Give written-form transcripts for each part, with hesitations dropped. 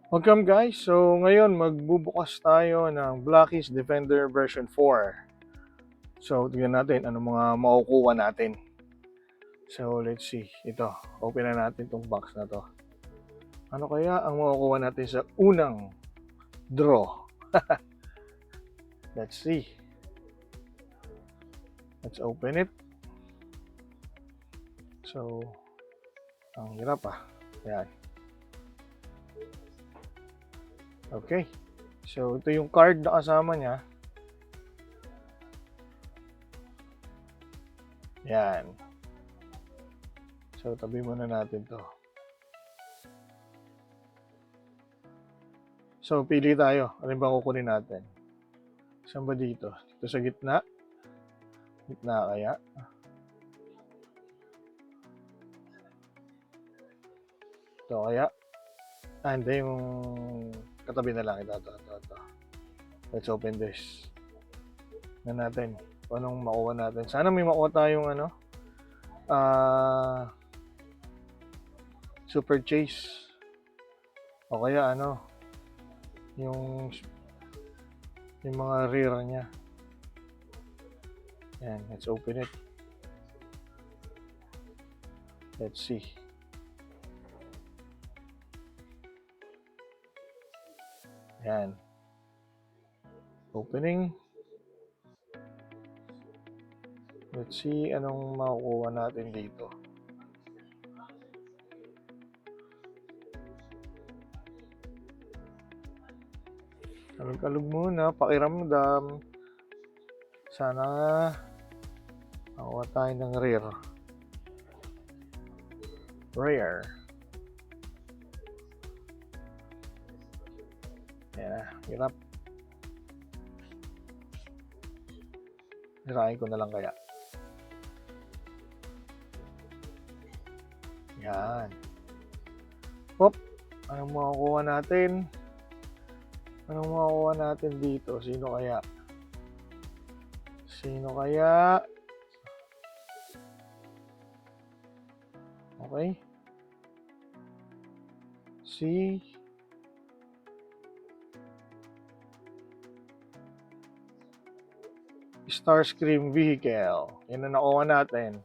Welcome guys! So ngayon magbubukas tayo ng Blackies Defender version 4. So tignan natin ano mga makukuha natin. So let's see. Ito, open na natin tong box na to. Ano kaya ang makukuha natin sa unang draw? Let's see. Let's open it. So, ang hirap Ayan. Okay. So ito yung card na kasama niya. Yan. So tabi muna natin to. So pili tayo. Ano ba kukunin natin? Saan ba dito? Dito sa gitna? Gitna kaya? Ito kaya? Hindi, yung katabi na lang. Ito. Let's open this. Na natin. Kung anong makuha natin. Sana may makuha tayong Super Chase. O kaya yung mga rear niya. Yan, let's open it. Let's see. Yan. Opening. Let's see anong makukuha natin dito. Kalog-kalog muna, pakiramdam. Sana makuha tayo ng rare. Yan, hirap. Hirahin ko na lang kaya. Yan. Hop! Anong makukuha natin? Anong makukuha natin dito? Sino kaya? Okay. Si Starscream vehicle. Yan ang nakuha natin.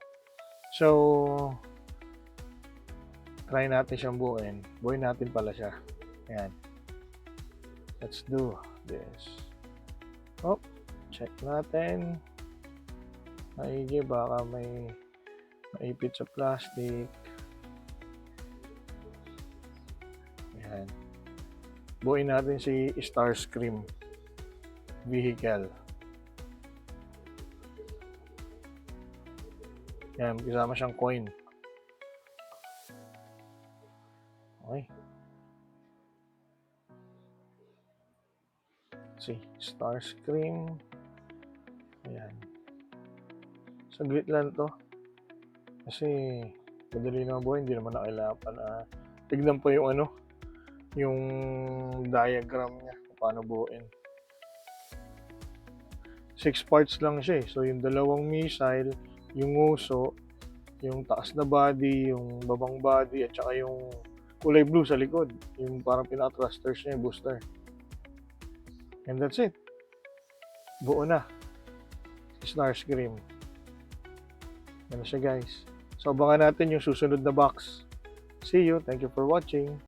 So, try natin siyang buuin. Buuin natin pala siya. Ayan. Let's do this. Oh, check natin. Maigi, baka may maipit sa plastic. Ayan. Buuin natin si Starscream vehicle. Yan, kasama siyang coin. Okay. Si Starscream. Ayan. Saglit lang to. Kasi madali naman buhay, hindi naman nakailangan tignan po yung yung diagram niya kung paano buuin. 6 parts lang siya So yung dalawang missile, yung nguso, yung taas na body, yung babang body, at saka yung kulay blue sa likod. Yung parang pinaka-thrusters niya, yung booster. And that's it. Buo na. Starscream. Yan na siya guys. So abangan natin yung susunod na box. See you. Thank you for watching.